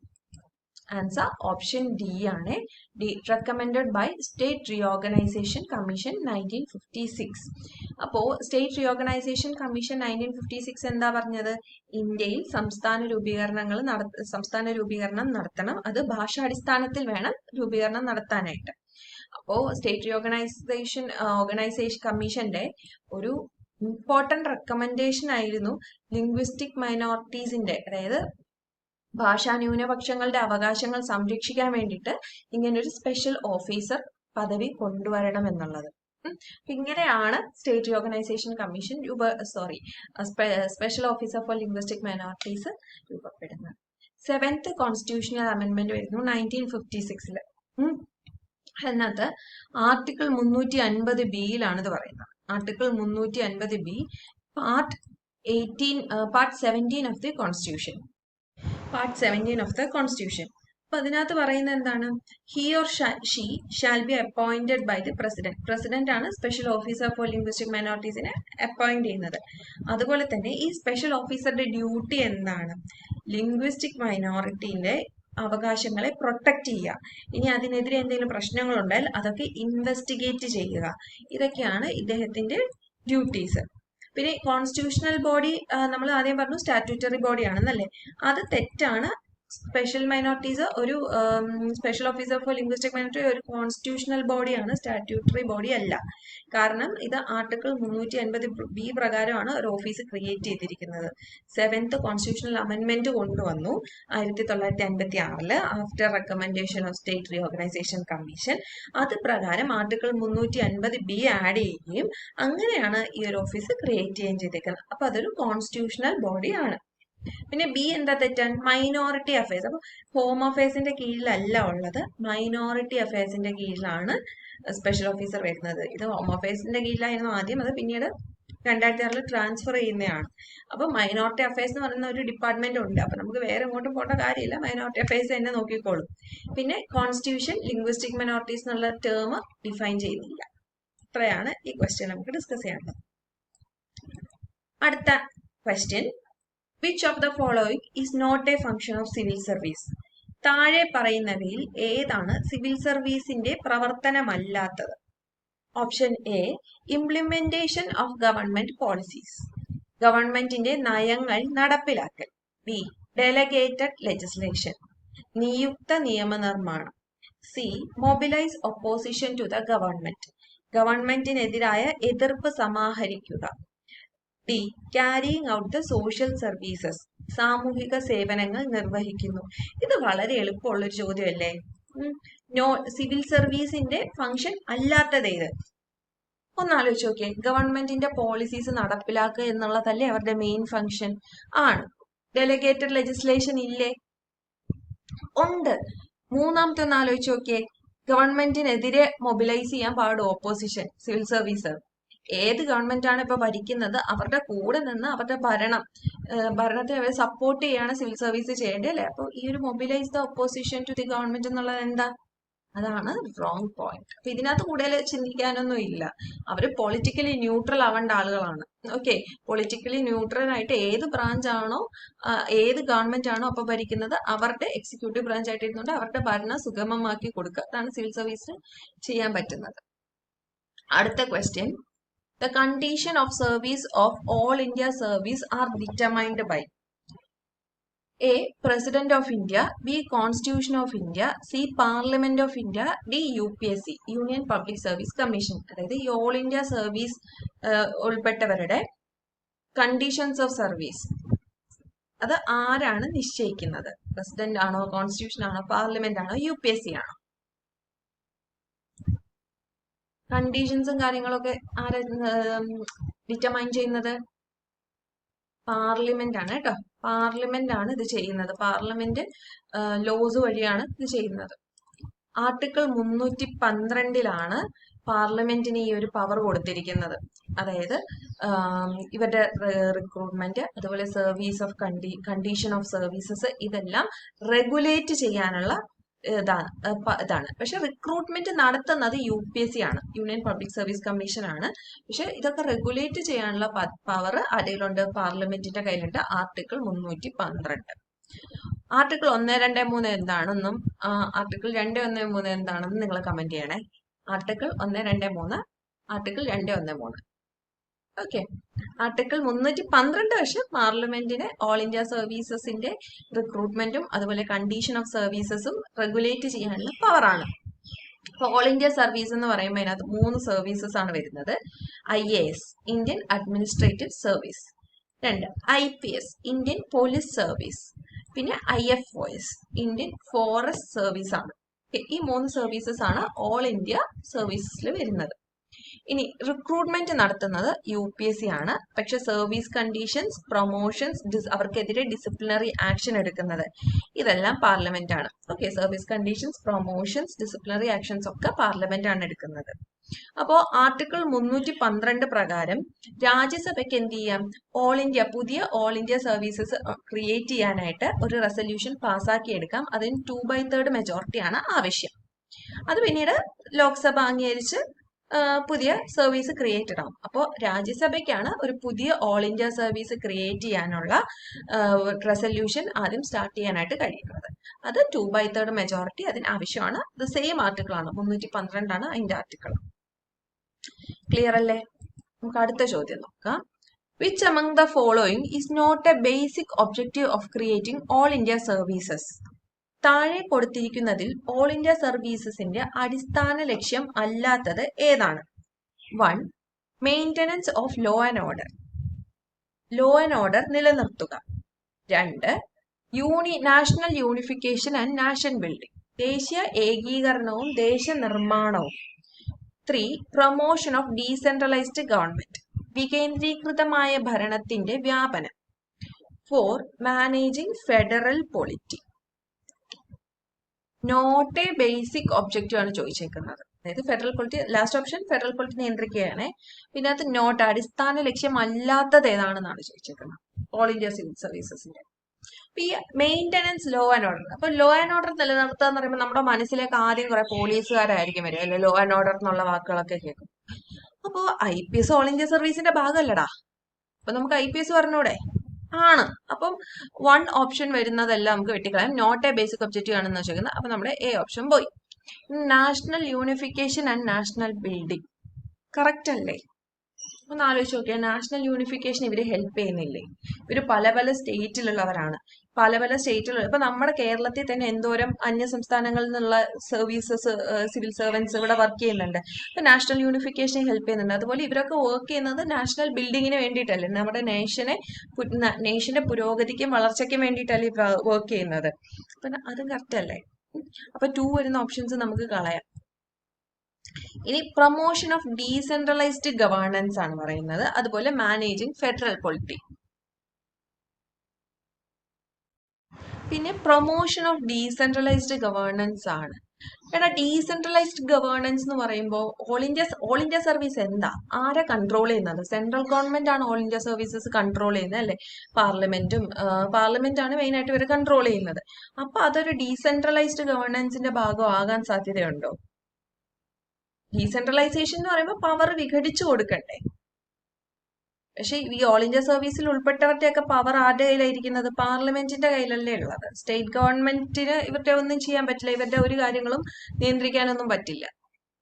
ആൻസർ ഓപ്ഷൻ ഡി ആണ്. D, recommended by state reorganisation commission 1956. അപ്പോ സ്റ്റേറ്റ് റീഓർഗനൈസേഷൻ കമ്മീഷൻ 1956 എന്താ പറഞ്ഞത്? ഇന്ത്യയിൽ സംസ്ഥാന രൂപീകരണം നടത്തണം. അത് ഭാഷാടിസ്ഥാനത്തിൽ വേണം രൂപീകരണം നടത്താനായിട്ട്. അപ്പോ സ്റ്റേറ്റ് ഓർഗനൈസേഷൻ കമ്മീഷന്റെ ഒരു ഇമ്പോർട്ടന്റ് റെക്കമെൻഡേഷൻ ആയിരുന്നു ലിംഗ്വിസ്റ്റിക് മൈനോറിറ്റീസിന്റെ, അതായത് ഭാഷാ ന്യൂനപക്ഷങ്ങളുടെ അവകാശങ്ങൾ സംരക്ഷിക്കാൻ വേണ്ടിയിട്ട് ഇങ്ങനൊരു സ്പെഷ്യൽ ഓഫീസർ പദവി കൊണ്ടുവരണം എന്നുള്ളത്. ഇങ്ങനെയാണ് state organisation commission special officer for linguistic minorities രൂപപ്പെടുന്നത്. 7th കോൺസ്റ്റിറ്റ്യൂഷണൽ അമെൻഡ്മെന്റ് വരുന്നു 1956. അതിനകത്ത് ആർട്ടിക്കിൾ 350 ബിയിലാണ് ഇത് പറയുന്നത്. Article 350 B part 17 of the constitution. Part 17 of the constitution. അപ്പൊ അതിനകത്ത് പറയുന്നത് എന്താണ്? He or she shall be appointed by the president. President ആണ് സ്പെഷ്യൽ ഓഫീസർ ഫോർ ലിംഗ്വിസ്റ്റിക് മൈനോറിറ്റീസിനെ അപ്പോയിന്റ് ചെയ്യുന്നത്. അതുപോലെ തന്നെ ഈ സ്പെഷ്യൽ ഓഫീസറുടെ ഡ്യൂട്ടി എന്താണ്? ലിംഗ്വിസ്റ്റിക് മൈനോറിറ്റിന്റെ അവകാശങ്ങളെ പ്രൊട്ടക്ട് ചെയ്യുക. ഇനി അതിനെതിരെ എന്തെങ്കിലും പ്രശ്നങ്ങളുണ്ടായാൽ അതൊക്കെ ഇൻവെസ്റ്റിഗേറ്റ് ചെയ്യുക. ഇതൊക്കെയാണ് ഇദ്ദേഹത്തിന്റെ ഡ്യൂട്ടീസ്. പിന്നെ കോൺസ്റ്റിറ്റ്യൂഷണൽ ബോഡി നമ്മൾ ആദ്യം പറഞ്ഞു സ്റ്റാറ്റ്യൂട്ടറി ബോഡി ആണെന്നല്ലേ, അത് തെറ്റാണ്. സ്പെഷ്യൽ മൈനോറിറ്റീസ് ഒരു special officer for linguistic minority ഒരു കോൺസ്റ്റിറ്റ്യൂഷണൽ ബോഡിയാണ്, സ്റ്റാറ്റ്യൂട്ടറി ബോഡി അല്ല. കാരണം ഇത് ആർട്ടിക്കിൾ 350B പ്രകാരമാണ് ഒരു ഓഫീസ് ക്രിയേറ്റ് ചെയ്തിരിക്കുന്നത്. 7th കോൺസ്റ്റിറ്റ്യൂഷണൽ അമെന്റ്മെന്റ് കൊണ്ടുവന്നു 1956 after recommendation of state reorganisation commission. അത് പ്രകാരം ആർട്ടിക്കിൾ 350B ആഡ് ചെയ്യുകയും അങ്ങനെയാണ് ഈ ഒരു ഓഫീസ് ക്രിയേറ്റ് ചെയ്യുകയും ചെയ്തേക്കുന്നത്. അപ്പൊ അതൊരു കോൺസ്റ്റിറ്റ്യൂഷണൽ ബോഡിയാണ്. പിന്നെ ബി എന്താ തെറ്റാൻ? Minority affairs. അപ്പൊ ഹോം അഫയേഴ്സിന്റെ കീഴിലല്ല ഉള്ളത്, മൈനോറിറ്റി അഫയേഴ്സിന്റെ കീഴിലാണ് സ്പെഷ്യൽ ഓഫീസർ വരുന്നത്. ഇത് ഹോം അഫയേഴ്സിന്റെ കീഴിലായിരുന്നു ആദ്യം, അത് പിന്നീട് 2006 ട്രാൻസ്ഫർ ചെയ്യുന്നതാണ്. അപ്പൊ മൈനോറിറ്റി അഫയേഴ്സ് എന്ന് പറയുന്ന ഒരു ഡിപ്പാർട്ട്മെന്റ് ഉണ്ട്. അപ്പൊ നമുക്ക് വേറെ എങ്ങോട്ടും പോകേണ്ട കാര്യമില്ല, മൈനോറിറ്റി അഫയേഴ്സ് തന്നെ നോക്കിക്കോളും. പിന്നെ കോൺസ്റ്റിറ്റ്യൂഷൻ ലിംഗ്വിസ്റ്റിക് മൈനോറിറ്റീസ് എന്നുള്ള ടേം ഡിഫൈൻ ചെയ്യുന്നില്ല. ഇത്രയാണ് ഈ ക്വസ്റ്റ്യൻ നമുക്ക് ഡിസ്കസ് ചെയ്യാനുള്ളത്. അടുത്ത question, which of the following is not a function of civil service? താഴെ പറയുന്നവയിൽ ഏതാണ് സിവിൽ സർവീസിന്റെ പ്രവർത്തനമല്ലാത്തത്? Option A, implementation of government policies, ഗവൺമെന്റിന്റെ നയങ്ങൾ നടപ്പിലാക്കൽ. ബി, ഡെലഗേറ്റഡ് ലെജിസ്ലേഷൻ, നിയുക്ത നിയമനിർമ്മാണം. C, mobilise opposition to the government, ഗവൺമെന്റിനെതിരായ എതിർപ്പ് സമാഹരിക്കുക. D, carrying out the social services, സാമൂഹിക സേവനങ്ങൾ നിർവഹിക്കുന്നു. ഇത് വളരെ എളുപ്പമുള്ളൊരു ചോദ്യമല്ലേ? സിവിൽ സർവീസിന്റെ ഫംഗ്ഷൻ അല്ലാത്തത് ഏത്? ഒന്നാലോചിച്ച് നോക്കിയേ. ഗവൺമെന്റിന്റെ പോളിസീസ് നടപ്പിലാക്കുക എന്നുള്ളതല്ലേ അവരുടെ മെയിൻ ഫംഗ്ഷൻ? ആണ്. ഡെലിഗേറ്റഡ് ലെജിസ്ലേഷൻ ഇല്ലേ? ഉണ്ട്. മൂന്നാമത്തെ ഒന്ന് ആലോചിച്ച് നോക്കിയേ. ഗവൺമെന്റിനെതിരെ മൊബിലൈസ് ചെയ്യാൻ പാടും ഓപ്പോസിഷൻ, സിവിൽ സർവീസ്. ഏത് ഗവൺമെന്റ് ആണ് ഇപ്പൊ ഭരിക്കുന്നത് അവരുടെ കൂടെ നിന്ന് അവരുടെ ഭരണത്തെ അവർ സപ്പോർട്ട് ചെയ്യാണ് സിവിൽ സർവീസ് ചെയ്യേണ്ടത് അല്ലെ? അപ്പൊ ഈ ഒരു mobilise the opposition to the government എന്നുള്ളത് എന്താ? അതാണ് റോങ് പോയിന്റ്. അപ്പൊ ഇതിനകത്ത് കൂടുതൽ ചിന്തിക്കാനൊന്നും ഇല്ല. അവര് പൊളിറ്റിക്കലി ന്യൂട്രൽ ആവേണ്ട ആളുകളാണ്. ഓക്കെ, പൊളിറ്റിക്കലി ന്യൂട്രൽ ആയിട്ട് ഏത് ബ്രാഞ്ച് ആണോ ഏത് ഗവൺമെന്റ് ആണോ അപ്പൊ ഭരിക്കുന്നത് അവരുടെ എക്സിക്യൂട്ടീവ് ബ്രാഞ്ച് ആയിട്ട് ഇരുന്നുകൊണ്ട് അവരുടെ ഭരണം സുഗമമാക്കി കൊടുക്കുക. അതാണ് സിവിൽ സർവീസിന് ചെയ്യാൻ പറ്റുന്നത്. അടുത്ത question, the condition of service of all India service are determined by A, President of India, B, Constitution of India, C, Parliament of India, D, UPSC, Union Public Service Commission. അതായത് ഈ all India service ഉൾപ്പെട്ടവരുടെ conditions of service അത് ആരാണ് നിശ്ചയിക്കുന്നത്? President ആണോ, constitution ആണോ, parliament ആണോ, UPSC ആണോ? കണ്ടീഷൻസും കാര്യങ്ങളൊക്കെ ആരാ ഡിറ്റർമൈൻ ചെയ്യുന്നത്? പാർലമെന്റ് ആണ് കേട്ടോ. പാർലമെന്റ് ആണ് ഇത് ചെയ്യുന്നത്. പാർലമെന്റ് ലോസ് വഴിയാണ് ഇത് ചെയ്യുന്നത്. ആർട്ടിക്കിൾ 312 പാർലമെന്റിന് ഈ ഒരു പവർ കൊടുത്തിരിക്കുന്നത്. അതായത് ഇവരുടെ റിക്രൂട്ട്മെന്റ്, അതുപോലെ service of condition of services ഇതെല്ലാം റെഗുലേറ്റ് ചെയ്യാനുള്ള ഇതാണ്. പക്ഷെ റിക്രൂട്ട്മെന്റ് നടത്തുന്നത് UPSC ആണ്, യൂണിയൻ പബ്ലിക് സർവീസ് കമ്മീഷൻ ആണ്. പക്ഷെ ഇതൊക്കെ റെഗുലേറ്റ് ചെയ്യാനുള്ള പവർ ആരുടെയിലുണ്ട്? പാർലമെന്റിന്റെ കയ്യിലുണ്ട്. ആർട്ടിക്കിൾ 312. ആർട്ടിക്കിൾ 123 എന്താണെന്നും ആർട്ടിക്കിൾ 213 എന്താണെന്നും നിങ്ങൾ കമന്റ് ചെയ്യണേ. Article 123, article 213. ഓക്കെ, ആർട്ടിക്കിൾ 312 പക്ഷെ പാർലമെന്റിന് ഓൾ ഇന്ത്യ സർവീസസിന്റെ റിക്രൂട്ട്മെന്റും അതുപോലെ കണ്ടീഷൻ ഓഫ് സർവീസസും റെഗുലേറ്റ് ചെയ്യാനുള്ള പവറാണ്. അപ്പൊ ഓൾ ഇന്ത്യ സർവീസ് എന്ന് പറയുമ്പോൾ അതിനകത്ത് 3 സർവീസസ് ആണ് വരുന്നത്. IAS, Indian administrative service. 2, IPS, Indian police service. പിന്നെ IFOS, ഇന്ത്യൻ ഫോറസ്റ്റ് സർവീസ് ആണ്. ഈ 3 സർവീസസ് ആണ് ഓൾ ഇന്ത്യ സർവീസിൽ വരുന്നത്. ഇനി റിക്രൂട്ട്മെന്റ് നടത്തുന്നത് UPSC ആണ്. പക്ഷെ സർവീസ് കണ്ടീഷൻസ്, പ്രൊമോഷൻസ്, അവർക്കെതിരെ ഡിസിപ്ലിനറി ആക്ഷൻ എടുക്കുന്നത് ഇതെല്ലാം പാർലമെന്റ് ആണ്. Okay, service conditions, promotions, disciplinary actions ഒക്കെ പാർലമെന്റ് ആണ് എടുക്കുന്നത്. അപ്പോ ആർട്ടിക്കിൾ 312 പ്രകാരം രാജ്യസഭയ്ക്ക് എന്ത് ചെയ്യാം? പുതിയ ഓൾ ഇന്ത്യ സർവീസസ് ക്രിയേറ്റ് ചെയ്യാനായിട്ട് ഒരു റെസൊല്യൂഷൻ പാസ്സാക്കി എടുക്കാം. അതിന് 2/3 മെജോറിറ്റി ആണ് ആവശ്യം. അത് പിന്നീട് ലോക്സഭ അംഗീകരിച്ച് പുതിയ സർവീസ് ക്രിയേറ്റഡ് ആവും. അപ്പോൾ രാജ്യസഭയ്ക്കാണ് ഒരു പുതിയ ഓൾ ഇന്ത്യ സർവീസ് ക്രിയേറ്റ് ചെയ്യാനുള്ള റെസൊല്യൂഷൻ ആദ്യം സ്റ്റാർട്ട് ചെയ്യാനായിട്ട് കഴിയുന്നത്. അത് 2/3 മെജോറിറ്റി അതിന് ആവശ്യമാണ്. ഇത് സെയിം ആർട്ടിക്കിൾ ആണ്, 312 ആണ് അതിന്റെ ആർട്ടിക്കിൾ. ക്ലിയർ അല്ലേ? നമുക്ക് അടുത്ത ചോദ്യം നോക്കാം. Which among the following is not a basic objective of creating all India services? താഴെ കൊടുത്തിരിക്കുന്നതിൽ ഓൾ ഇന്ത്യ സർവീസസിന്റെ അടിസ്ഥാന ലക്ഷ്യം അല്ലാത്തത് ഏതാണ്? 1. Maintenance of law and order. Law and order നിലനിർത്തുക. 2. National unification and nation building. ദേശീയ ഏകീകരണവും ദേശനിർമ്മാണവും. 3. Promotion of decentralised government. വികേന്ദ്രീകൃതമായ ഭരണത്തിന്റെ വ്യാപനം. 4. Managing federal polity. Not a basic objective ആണ് ചോദിച്ചേക്കുന്നത്. അതായത് federal polity, last option federal polity നിയന്ത്രിക്കുകയാണ്. പിന്നെ അത് നോട്ട് അടിസ്ഥാന ലക്ഷ്യം അല്ലാത്തത് ഏതാണെന്നാണ് ചോദിച്ചേക്കുന്നത് ഓൾ ഇന്ത്യ സിവിൽ സർവീസസിന്റെ. ഈ മെയിൻ്റനൻസ് ലോ ആൻഡ് ഓർഡർ. അപ്പൊ ലോ ആൻഡ് ഓർഡർ നിലനിർത്തുക എന്ന് പറയുമ്പോൾ നമ്മുടെ മനസ്സിലേക്ക് ആദ്യം കുറെ പോലീസുകാരായിരിക്കും വരിക അല്ലെ, ലോ ആൻഡ് ഓർഡർ എന്നുള്ള വാക്കുകളൊക്കെ കേൾക്കും. അപ്പോ IPS ഓൾ ഇന്ത്യ സർവീസിന്റെ ഭാഗമല്ലടാ. അപ്പൊ നമുക്ക് IPS പറഞ്ഞൂടെ? ആണ്. അപ്പം 1 ഓപ്ഷൻ വരുന്നതെല്ലാം നമുക്ക് വെട്ടിക്കളയാം. നോട്ട് എ ബേസിക് ഒബ്ജക്റ്റീവ് ആണെന്ന് വെച്ചിരിക്കുന്നത്. അപ്പൊ നമ്മുടെ A ഓപ്ഷൻ പോയി. National unification and national building correct അല്ലേ? ഒന്ന് ആലോചിച്ച് നോക്കിയാൽ നാഷണൽ യൂണിഫിക്കേഷൻ ഇവര് ഹെൽപ്പ് ചെയ്യുന്നില്ലേ? ഇവര് പല പല സ്റ്റേറ്റിലുള്ളവരാണ്. പല പല സ്റ്റേറ്റിലുള്ള ഇപ്പൊ നമ്മുടെ കേരളത്തിൽ തന്നെ എന്തോരം അന്യ സംസ്ഥാനങ്ങളിൽ നിന്നുള്ള സർവീസസ് സിവിൽ സർവൻസ് ഇവിടെ വർക്ക് ചെയ്യുന്നുണ്ട്. അപ്പൊ നാഷണൽ യൂണിഫിക്കേഷനെ ഹെൽപ്പ് ചെയ്യുന്നുണ്ട്. അതുപോലെ ഇവരൊക്കെ വർക്ക് ചെയ്യുന്നത് നാഷണൽ ബിൽഡിങ്ങിന് വേണ്ടിയിട്ടല്ലേ, നമ്മുടെ നേഷന്റെ പുരോഗതിക്കും വളർച്ചയ്ക്കും വേണ്ടിയിട്ടല്ലേ വർക്ക് ചെയ്യുന്നത്. അപ്പൊ അത് കറക്റ്റ് അല്ലേ? അപ്പൊ 2 വരുന്ന ഓപ്ഷൻസ് നമുക്ക് കളയാം. ഇനി പ്രൊമോഷൻ ഓഫ് ഡീസെൻട്രലൈസ്ഡ് ഗവേണൻസ് ആണ് പറയുന്നത്. അതുപോലെ മാനേജിങ് ഫെഡറൽ പൊളിറ്റി. പിന്നെ പ്രൊമോഷൻ ഓഫ് ഡീസെൻട്രലൈസ്ഡ് ഗവേണൻസ് ആണ്. എടാ, ഡീസെൻട്രലൈസ്ഡ് ഗവേണൻസ് എന്ന് പറയുമ്പോൾ ഓൾ ഇന്ത്യ സർവീസ് എന്താ? ആരെ കൺട്രോൾ ചെയ്യുന്നത്? സെൻട്രൽ ഗവൺമെന്റ് ആണ് ഓൾ ഇന്ത്യ സർവീസസ് കൺട്രോൾ ചെയ്യുന്നത് അല്ലെ? പാർലമെന്റ് ആണ് മെയിൻ ആയിട്ട് ഇവർ കൺട്രോൾ ചെയ്യുന്നത്. അപ്പൊ അതൊരു ഡീസെൻട്രലൈസ്ഡ് ഗവേണൻസിന്റെ ഭാഗമാകാൻ സാധ്യതയുണ്ടോ? ഡീസെൻട്രലൈസേഷൻ എന്ന് പറയുമ്പോൾ പവർ വിഘടിച്ചു കൊടുക്കണ്ടേ? പക്ഷെ ഈ ഓൾ ഇന്ത്യ സർവീസിൽ ഉൾപ്പെട്ടവരുടെ ഒക്കെ പവർ ആരുടെ കയ്യിലായിരിക്കുന്നത്? പാർലമെന്റിന്റെ കയ്യിലല്ലേ ഉള്ളത്. സ്റ്റേറ്റ് ഗവൺമെന്റിന് ഇവരുടെ ഒന്നും ചെയ്യാൻ പറ്റില്ല. ഇവരുടെ ഒരു കാര്യങ്ങളും നിയന്ത്രിക്കാനൊന്നും പറ്റില്ല.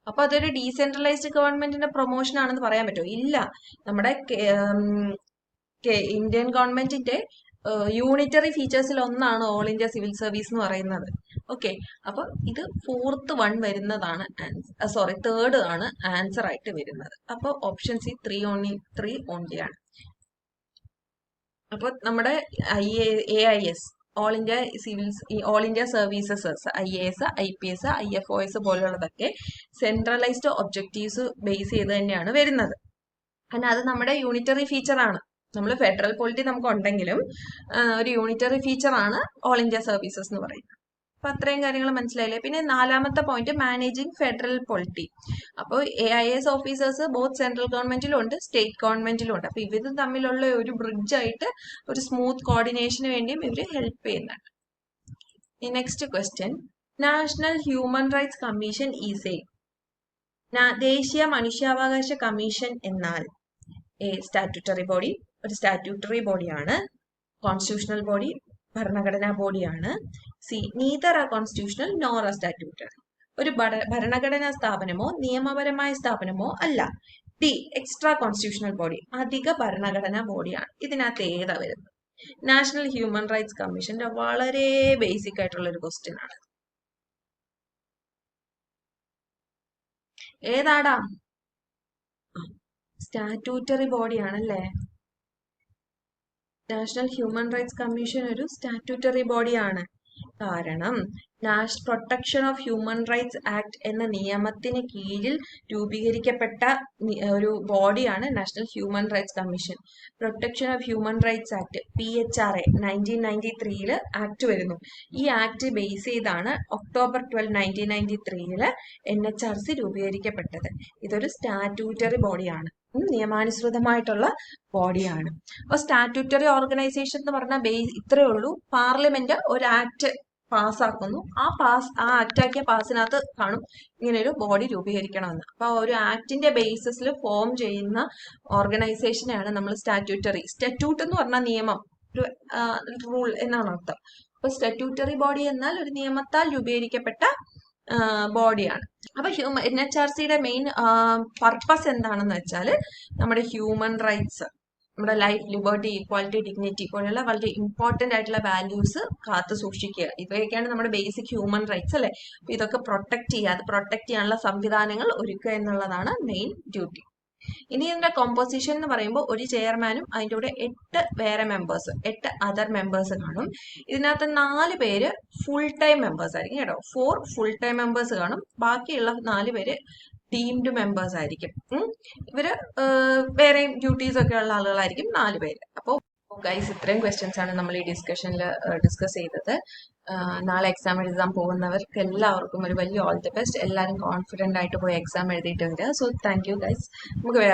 അപ്പൊ അതൊരു ഡീസെൻട്രലൈസ്ഡ് ഗവൺമെന്റിന്റെ പ്രൊമോഷൻ ആണെന്ന് പറയാൻ പറ്റുമോ? ഇല്ല. നമ്മുടെ ഇന്ത്യൻ ഗവൺമെന്റിന്റെ യൂണിറ്ററി ഫീച്ചേഴ്സിൽ ഒന്നാണ് ഓൾ ഇന്ത്യ സിവിൽ സർവീസ് എന്ന് പറയുന്നത്. ഓക്കെ, അപ്പൊ ഇത് 4th 1 വരുന്നതാണ് തേർഡ് ആണ് ആൻസർ ആയിട്ട് വരുന്നത്. അപ്പൊ ഓപ്ഷൻ സി 3 ഓൺലി ആണ്. അപ്പൊ നമ്മുടെ AIS all India services IAS, IPS, IFOS പോലുള്ളതൊക്കെ സെൻട്രലൈസ്ഡ് ഒബ്ജക്റ്റീവ്സ് ബേസ് ചെയ്ത് തന്നെയാണ് വരുന്നത്. കാരണം അത് നമ്മുടെ യൂണിറ്ററി ഫീച്ചർ ആണ്. നമ്മൾ ഫെഡറൽ പൊളിറ്റി നമുക്ക് ഉണ്ടെങ്കിലും ഒരു യൂണിറ്ററി ഫീച്ചർ ആണ് ഓൾ ഇന്ത്യ സർവീസസ് എന്ന് പറയുന്നത്. അപ്പൊ അത്രയും കാര്യങ്ങൾ മനസ്സിലായില്ലേ? പിന്നെ 4ാമത്തെ പോയിന്റ് മാനേജിങ് ഫെഡറൽ പൊളിറ്റി. അപ്പോൾ AIS ഓഫീസേഴ്സ് ബോത്ത് സെൻട്രൽ ഗവൺമെന്റിലും ഉണ്ട്, സ്റ്റേറ്റ് ഗവൺമെന്റിലും ഉണ്ട്. അപ്പൊ ഇവർ തമ്മിലുള്ള ഒരു ബ്രിഡ്ജ് ആയിട്ട് ഒരു സ്മൂത്ത് കോർഡിനേഷന് വേണ്ടിയും ഇവര് ഹെൽപ്പ് ചെയ്യുന്നുണ്ട്. Next question, national human rights commission is ദേശീയ മനുഷ്യാവകാശ കമ്മീഷൻ എന്നാൽ സ്റ്റാറ്റ്യൂട്ടറി ബോഡി, ഒരു സ്റ്റാറ്റ്യൂട്ടറി ബോഡിയാണ്. കോൺസ്റ്റിറ്റ്യൂഷണൽ ബോഡി, ഭരണഘടനാ ബോഡിയാണ്. നീതർ ആ കോൺസ്റ്റിറ്റ്യൂഷണൽ നോർ ആ സ്റ്റാറ്റ്യൂട്ടറി, ഒരു ഭരണഘടനാ സ്ഥാപനമോ നിയമപരമായ സ്ഥാപനമോ അല്ല. എക്സ്ട്രാ കോൺസ്റ്റിറ്റ്യൂഷണൽ ബോഡി, അധിക ഭരണഘടനാ ബോഡിയാണ്. ഇതിനകത്ത് ഏതാ വരുന്നത്? നാഷണൽ ഹ്യൂമൻ റൈറ്റ്സ് കമ്മീഷന്റെ വളരെ ബേസിക് ആയിട്ടുള്ള ഒരു ക്വസ്റ്റ്യൻ ആണ്. ഏതാടാ? സ്റ്റാറ്റ്യൂട്ടറി ബോഡിയാണല്ലേ. നാഷണൽ ഹ്യൂമൻ റൈറ്റ്സ് കമ്മീഷൻ ഒരു സ്റ്റാറ്റ്യൂട്ടറി ബോഡിയാണ്. കാരണം protection of human rights act എന്ന നിയമത്തിന് കീഴിൽ രൂപീകരിക്കപ്പെട്ട ഒരു ബോഡിയാണ് national human rights commission. Protection of human rights act PHRA 1993 act വരുന്നു. ഈ ആക്ട് ബേസ് ചെയ്താണ് ഒക്ടോബർ 12, 1993 NHRC രൂപീകരിക്കപ്പെട്ടത്. ഇതൊരു സ്റ്റാറ്റ്യൂട്ടറി ബോഡിയാണ്, നിയമാനുസൃതമായിട്ടുള്ള ബോഡിയാണ്. അപ്പൊ സ്റ്റാറ്റ്യൂട്ടറി ഓർഗനൈസേഷൻ എന്ന് പറഞ്ഞാൽ ഇത്രയേ ഉള്ളൂ. പാർലമെന്റ് ഒരു ആക്ട് പാസ്സാക്കുന്നു. ആ ആക്ടാക്കിയ പാസിനകത്ത് കാണും ഇങ്ങനെ ഒരു ബോഡി രൂപീകരിക്കണമെന്ന്. അപ്പൊ ഒരു ആക്ടിന്റെ ബേസിസിൽ ഫോം ചെയ്യുന്ന ഓർഗനൈസേഷനെയാണ് നമ്മൾ സ്റ്റാറ്റ്യൂട്ട് എന്ന് പറഞ്ഞാൽ നിയമം, ഒരു റൂൾ എന്നാണ് അർത്ഥം. അപ്പൊ സ്റ്റാറ്റ്യൂട്ടറി ബോഡി എന്നാൽ ഒരു നിയമത്താൽ രൂപീകരിക്കപ്പെട്ട ബോഡിയാണ്. അപ്പൊ NHRCയുടെ മെയിൻ പർപ്പസ് എന്താണെന്ന് വെച്ചാൽ നമ്മുടെ ഹ്യൂമൻ റൈറ്റ്സ് നമ്മുടെ ലൈഫ്, ലിബർട്ടി, ഈക്വാലിറ്റി, ഡിഗ്നിറ്റി പോലെയുള്ള വളരെ ഇമ്പോർട്ടന്റ് ആയിട്ടുള്ള വാല്യൂസ് കാത്തു സൂക്ഷിക്കുക. ഇവയൊക്കെയാണ് നമ്മുടെ ബേസിക് ഹ്യൂമൻ റൈറ്റ്സ് അല്ലെ. അപ്പൊ ഇതൊക്കെ പ്രൊട്ടക്ട് ചെയ്യുക, അത് പ്രൊട്ടക്ട് ചെയ്യാനുള്ള സംവിധാനങ്ങൾ ഒരുക്കുക എന്നുള്ളതാണ് മെയിൻ ഡ്യൂട്ടി. ഇനി ഇതിന്റെ കോമ്പോസിഷൻ എന്ന് പറയുമ്പോൾ ഒരു ചെയർമാനും അതിൻ്റെ കൂടെ 8 വേറെ മെമ്പേഴ്സ്, 8 അതർ മെമ്പേഴ്സ് കാണും. ഇതിനകത്ത് 4 പേര് ഫുൾ ടൈം മെമ്പേഴ്സ് ആയിരിക്കും കേട്ടോ. 4 ഫുൾ ടൈം മെമ്പേഴ്സ് കാണും, ബാക്കിയുള്ള 4 പേര് ഡീംഡ് മെമ്പേഴ്സ് ആയിരിക്കും. ഇവര് വേറെയും ഡ്യൂട്ടീസ് ഒക്കെ ഉള്ള ആളുകളായിരിക്കും 4 പേര്. അപ്പോൾ ഗൈസ്, ഇത്രയും ക്വസ്റ്റ്യൻസ് ആണ് നമ്മൾ ഈ ഡിസ്കഷനിൽ ഡിസ്കസ് ചെയ്തത്. നാളെ എക്സാം എഴുതാൻ പോകുന്നവർക്ക് എല്ലാവർക്കും ഒരു വലിയ ഓൾ ദി ബെസ്റ്റ്. എല്ലാവരും കോൺഫിഡൻ്റ് ആയിട്ട് പോയി എക്സാം എഴുതിയിട്ടുണ്ട്. So thank you guys. നമുക്ക്